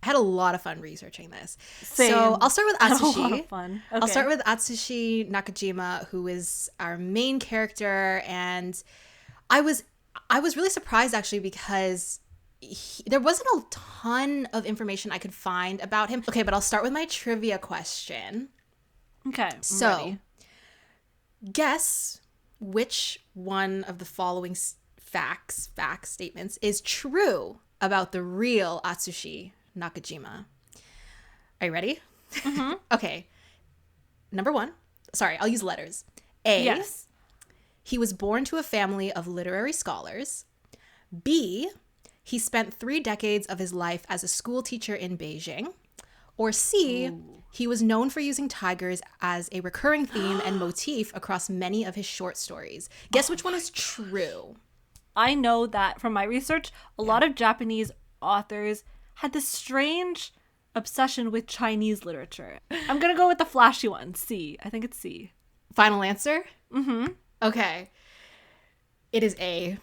I had a lot of fun researching this. Same. So I'll start with I had a Atsushi. lot of fun. Okay. I'll start with Atsushi Nakajima, who is our main character, and I was really surprised actually because there wasn't a ton of information I could find about him. Okay, but I'll start with my trivia question. Okay. So, ready. Guess which one of the following fact statements is true about the real Atsushi Nakajima. Are you ready? Mm-hmm. Okay. Number 1. Sorry, I'll use letters. A. Yes. He was born to a family of literary scholars. B. He spent 3 decades of his life as a school teacher in Beijing. Or C. Ooh. He was known for using tigers as a recurring theme and motif across many of his short stories. Guess which one is true? I know that from my research, a lot of Japanese authors had this strange obsession with Chinese literature. I'm going to go with the flashy one, C. I think it's C. Final answer? Mm-hmm. Okay. It is A.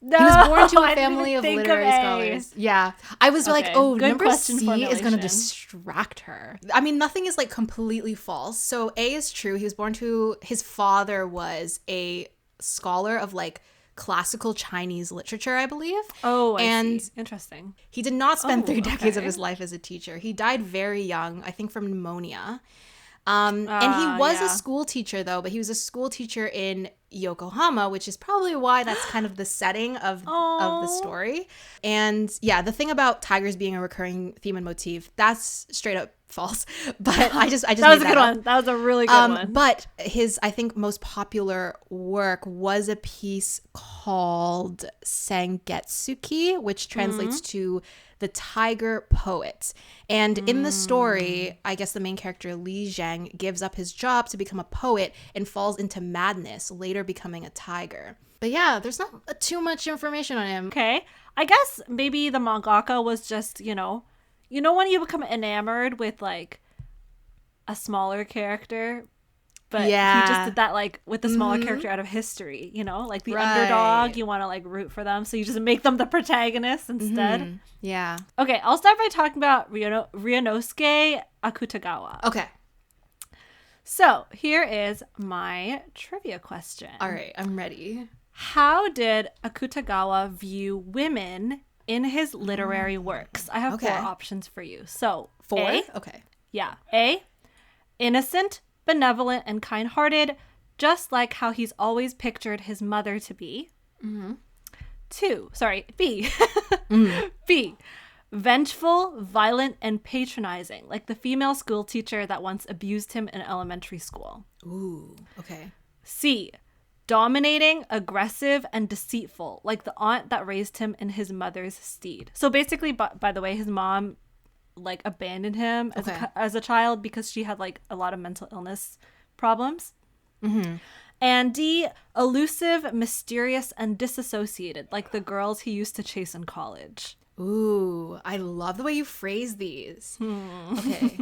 No, He was born to a I didn't family of even think literary A. scholars. Yeah. I was like, Okay, oh, good number question C is going to formulation. distract her. I mean, nothing is like completely false. So A is true. He was born to, his father was a scholar of like classical Chinese literature, I believe. Oh, I And see. Interesting. he did not spend Oh, 3 decades of okay. his life as a teacher. He died very young, I think from pneumonia. And he was yeah. a school teacher, though, but he was a school teacher in Yokohama, which is probably why that's kind of the setting of the Aw. story. And yeah, the thing about tigers being a recurring theme and motif, that's straight up false. But I just That made was a good up. one. That was a really good one. But his, I think, most popular work was a piece called Sangetsuki, which translates to the tiger poet. And in the story, I guess the main character, Li Zhang, gives up his job to become a poet and falls into madness, later becoming a tiger. But yeah, there's not too much information on him. Okay. I guess maybe the mangaka was just, you know when you become enamored with like a smaller character, but he just did that like with the smaller character out of history, like the underdog, you want to like root for them, so you just make them the protagonist instead. Yeah. Okay, I'll start by talking about Ryunosuke Akutagawa. Okay. So here is my trivia question. All right, I'm ready. How did Akutagawa view women in his literary works? I have 4 options for you. So 4? A, Okay. yeah. A, innocent, benevolent, and kind-hearted, just like how he's always pictured his mother to be. B. B, vengeful, violent, and patronizing, like the female school teacher that once abused him in elementary school. Ooh, okay. C, dominating, aggressive, and deceitful, like the aunt that raised him in his mother's stead. So basically, by the way, his mom like abandoned him as a child because she had like a lot of mental illness problems. And D, elusive, mysterious, and disassociated, like the girls he used to chase in college. Ooh, I love the way you phrase these. Okay.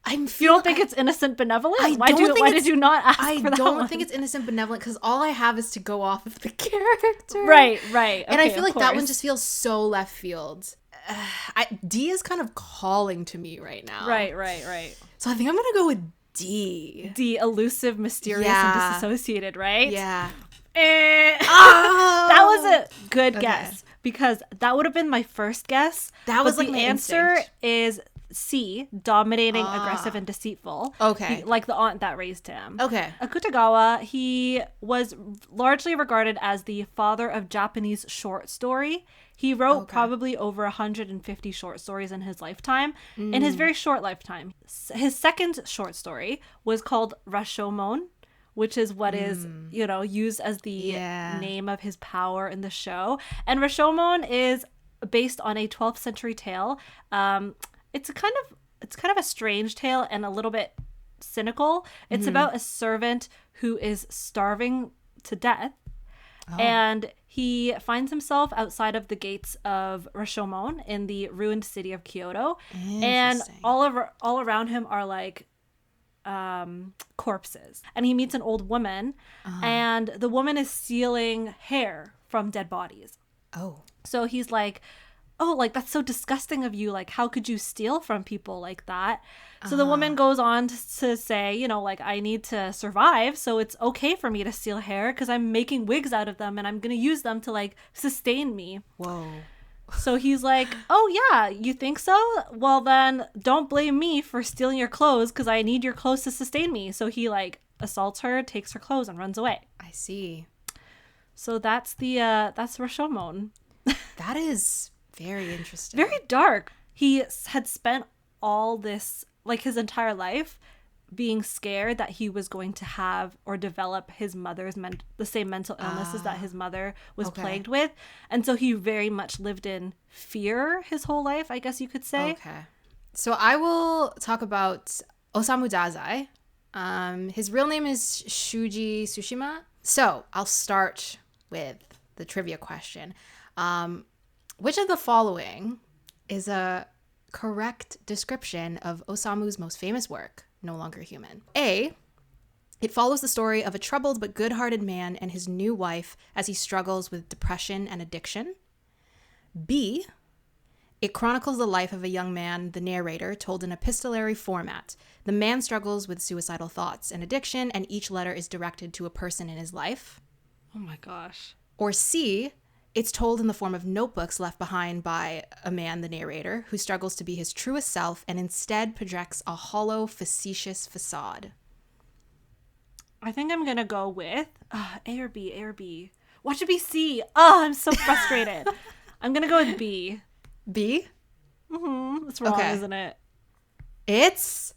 You don't think it's innocent benevolent? Why did you not ask for that I don't one? think it's innocent benevolent because all I have is to go off of the character. Right. And I Okay, feel like of that one course. just feels so left field. D is kind of calling to me right now. Right. So I think I'm going to go with D. D, elusive, mysterious, and disassociated, right? Yeah. That was a good guess because that would have been my first guess. That was but like the my answer instinct. is C, dominating, aggressive, and deceitful. Okay. Like the aunt that raised him. Okay. Akutagawa, he was largely regarded as the father of Japanese short story. He wrote probably over 150 short stories in his lifetime, in his very short lifetime. His second short story was called Rashomon, which is what is, used as the name of his power in the show. And Rashomon is based on a 12th century tale. It's kind of a strange tale and a little bit cynical. It's about a servant who is starving to death. And he finds himself outside of the gates of Rashomon in the ruined city of Kyoto. And all around him are like corpses. And he meets an old woman, and the woman is stealing hair from dead bodies. Oh. So he's like, oh, like, that's so disgusting of you. Like, how could you steal from people like that? So the woman goes on to say, you know, like, I need to survive, so it's okay for me to steal hair because I'm making wigs out of them and I'm going to use them to, like, sustain me. Whoa. So he's like, oh, yeah, you think so? Well, then don't blame me for stealing your clothes because I need your clothes to sustain me. So he, like, assaults her, takes her clothes, and runs away. I see. So that's Rashomon. That is very interesting. Very dark. He had spent all this, like, his entire life being scared that he was going to have or develop his mother's the same mental illnesses that his mother was plagued with. And so he very much lived in fear his whole life, I guess you could say. Okay. So I will talk about Osamu Dazai. His real name is Shuji Tsushima. So I'll start with the trivia question. Which of the following is a correct description of Osamu's most famous work, No Longer Human? A, it follows the story of a troubled but good-hearted man and his new wife as he struggles with depression and addiction. B, it chronicles the life of a young man, the narrator, told in epistolary format. The man struggles with suicidal thoughts and addiction, and each letter is directed to a person in his life. Oh my gosh. Or C, it's told in the form of notebooks left behind by a man, the narrator, who struggles to be his truest self and instead projects a hollow, facetious facade. I think I'm going to go with A or B, A or B. What should be C? Oh, I'm so frustrated. I'm going to go with B. B? Mm-hmm. It's wrong, isn't it? It's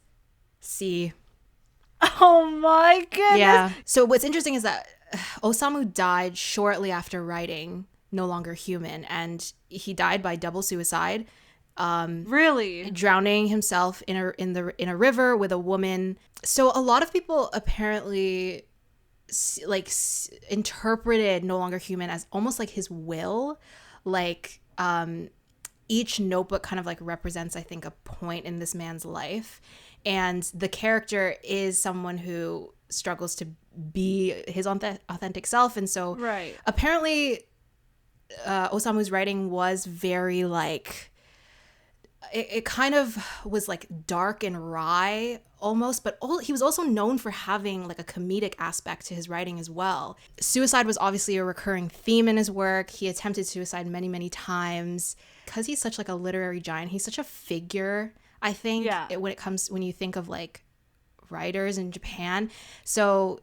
C. Oh my goodness. Yeah. So what's interesting is that Osamu died shortly after writing No Longer Human, and he died by double suicide. Really? Drowning himself in a river with a woman. So a lot of people apparently interpreted No Longer Human as almost like his will. Like each notebook kind of like represents, I think, a point in this man's life. And the character is someone who struggles to be his authentic self. And so apparently Osamu's writing was very like, it kind of was like dark and wry almost, but he was also known for having like a comedic aspect to his writing as well. Suicide was obviously a recurring theme in his work. He attempted suicide many, many times. Because he's such like a literary giant, he's such a figure, I think, when you think of like writers in Japan. So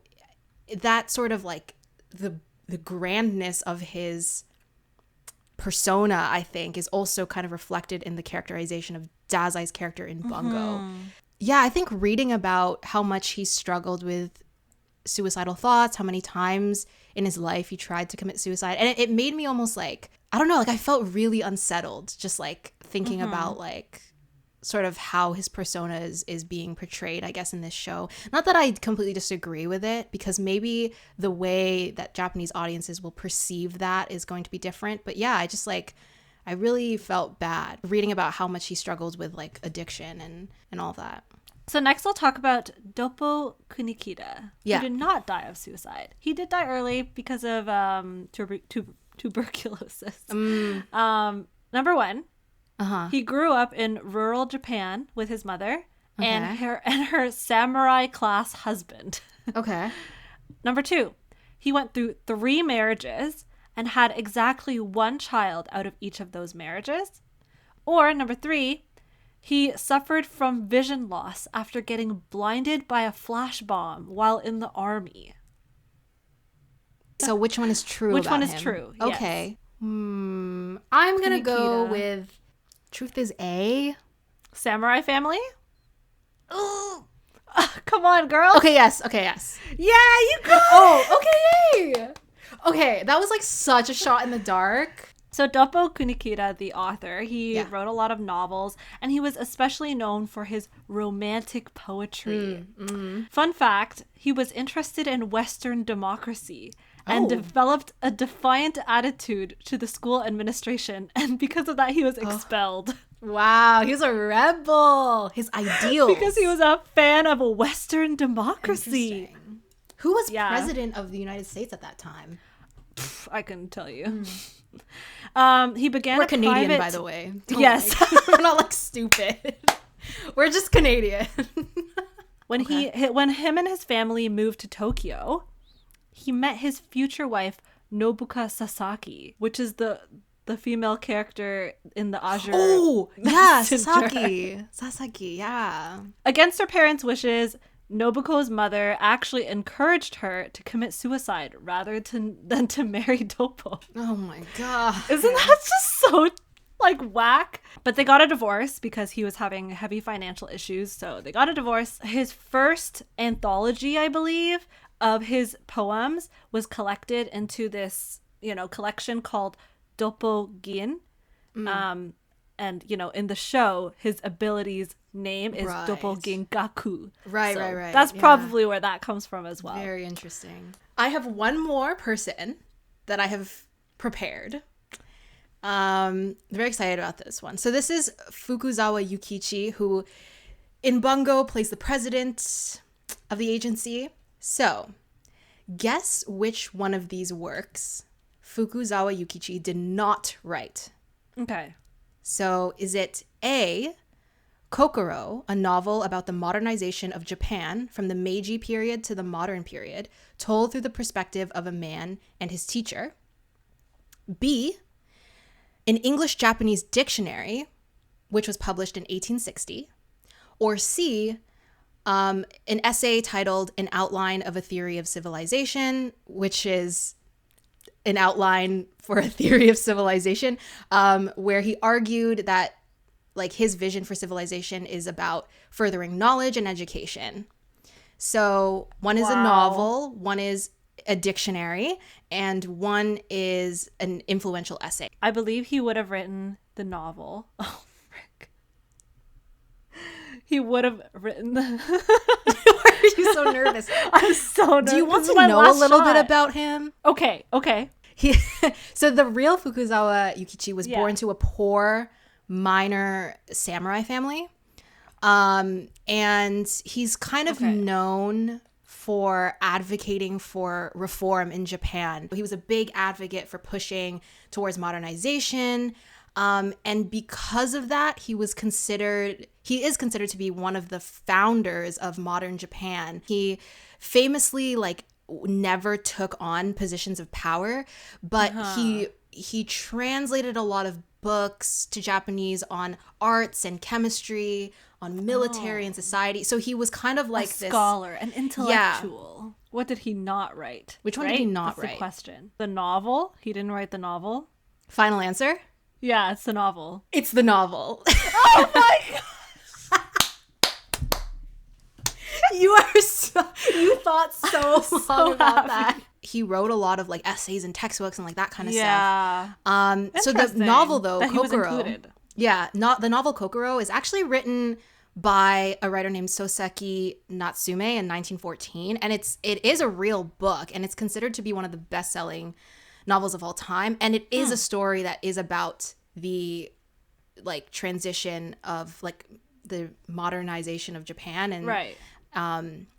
that sort of like the grandness of his persona, I think, is also kind of reflected in the characterization of Dazai's character in Bungo. Mm-hmm. Yeah, I think reading about how much he struggled with suicidal thoughts, how many times in his life he tried to commit suicide, and it made me almost like, I don't know, like I felt really unsettled just like thinking about like sort of how his persona is being portrayed, I guess, in this show. Not that I completely disagree with it, because maybe the way that Japanese audiences will perceive that is going to be different. But yeah, I really felt bad reading about how much he struggled with like addiction and all that. So next I'll talk about Doppo Kunikida, who did not die of suicide. He did die early because of tuberculosis. Number one, he grew up in rural Japan with his mother and her samurai class husband. Okay. Number two, he went through 3 marriages and had exactly 1 child out of each of those marriages. Or number 3, he suffered from vision loss after getting blinded by a flash bomb while in the army. So which one is true? Which one is him? true? Okay. Yes. I'm going to go with truth is A. Samurai family? Oh, come on, girl. Okay, yes. Yeah, you got it. Oh, okay, yay. Okay, that was like such a shot in the dark. So Doppo Kunikida, the author, he wrote a lot of novels, and he was especially known for his romantic poetry. Fun fact, he was interested in Western democracy and developed a defiant attitude to the school administration, and because of that, he was expelled. Wow, he was a rebel. His ideals. Because he was a fan of a Western democracy. Who was president of the United States at that time? I couldn't tell you. He began We're a Canadian, private... by the way. Yes. We're not like stupid. We're just Canadian. When him and his family moved to Tokyo, he met his future wife, Nobuka Sasaki, which is the female character in the Azure. Oh, yeah, Messenger. Sasaki, yeah. Against her parents' wishes, Nobuko's mother actually encouraged her to commit suicide rather than to marry Dopo. Oh my god. Isn't that just so like whack? But they got a divorce because he was having heavy financial issues, so they got a divorce. His first anthology, I believe, of his poems was collected into this, collection called Dopo Gin. And, in the show, his abilities name is Dopo Gin Gaku. Right. That's probably where that comes from as well. Very interesting. I have one more person that I have prepared. Very excited about this one. So this is Fukuzawa Yukichi, who in Bungo plays the president of the agency. So guess which one of these works Fukuzawa Yukichi did not write. Okay. So is it A, Kokoro, a novel about the modernization of Japan from the Meiji period to the modern period, told through the perspective of a man and his teacher? B, an English-Japanese dictionary, which was published in 1860? Or C, an essay titled An Outline of a Theory of Civilization, which is an outline for a theory of civilization, where he argued that his vision for civilization is about furthering knowledge and education. So one is a novel, one is a dictionary, and one is an influential essay. I believe he would have written the novel. Oh, frick. He would have written the... Why are you so nervous? I'm so nervous. Do you want to know a little bit about him? Okay. So the real Fukuzawa Yukichi was born to a poor minor samurai family. And he's kind of known for advocating for reform in Japan. He was a big advocate for pushing towards modernization. And because of that, he is considered to be one of the founders of modern Japan. He famously never took on positions of power, but he translated a lot of books to Japanese on arts and chemistry, on military and society. So he was kind of like a scholar, an intellectual. Yeah. What did he not write? Which one did he not write? That's the question. The novel? He didn't write the novel? Final answer? Yeah, it's the novel. It's the novel. Oh my god! You thought so long about that. He wrote a lot of essays and textbooks and that kind of stuff. So the novel though, Kokoro, the novel Kokoro is actually written by a writer named Soseki Natsume in 1914, and it is a real book, and it's considered to be one of the best-selling novels of all time, and it is a story that is about the transition of the modernization of Japan and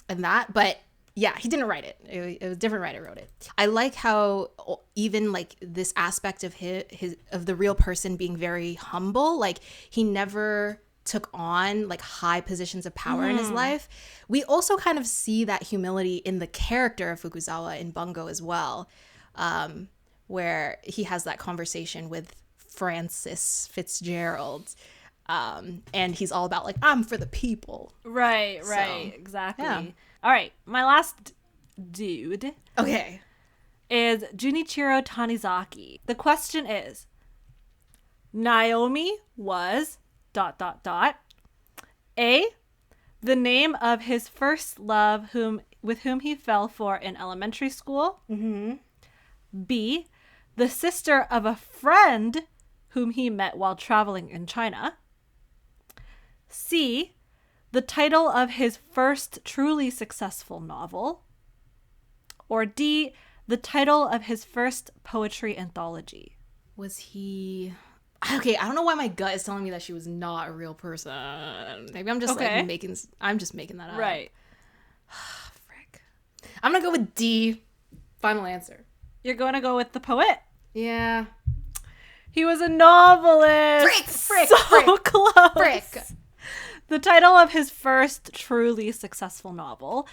and that, but yeah, he didn't write it. It was a different writer wrote it. I like how even this aspect of his of the real person being very humble, he never took on high positions of power in his life. We also kind of see that humility in the character of Fukuzawa in Bungo as well, where he has that conversation with Francis Fitzgerald. And he's all about I'm for the people. Right, exactly. Yeah. All right, my last dude is Junichiro Tanizaki. The question is, Naomi was ... A, the name of his first love with whom he fell for in elementary school. B, the sister of a friend whom he met while traveling in China. C, the title of his first truly successful novel. Or D, the title of his first poetry anthology. Was he... Okay, I don't know why my gut is telling me that she was not a real person. Maybe I'm just making that up. Right. Frick. I'm gonna go with D. Final answer. You're going to go with the poet? Yeah. He was a novelist. Frick. So close. Frick. The title of his first truly successful novel,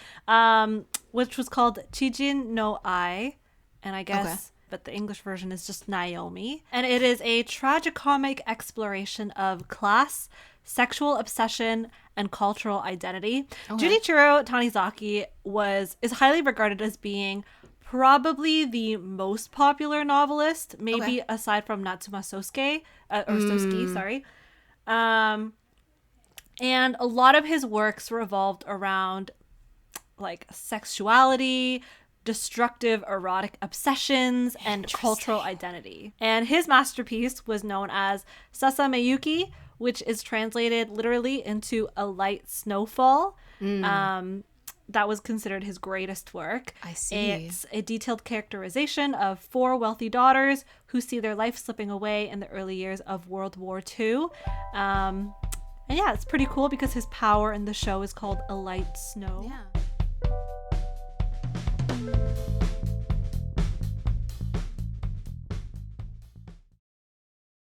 which was called Chijin no Ai, and I guess, but the English version is just Naomi. And it is a tragicomic exploration of class, sexual obsession, and cultural identity. Junichiro Tanizaki is highly regarded as being probably the most popular novelist, maybe aside from Natsuma Sosuke, Sosuke, sorry. And a lot of his works revolved around like sexuality, destructive erotic obsessions, and cultural identity. And his masterpiece was known as Sasameyuki, which is translated literally into a light snowfall. That was considered his greatest work. I see. It's a detailed characterization of 4 wealthy daughters who see their life slipping away in the early years of World War II. And yeah, it's pretty cool because his power in the show is called a light snow. Yeah.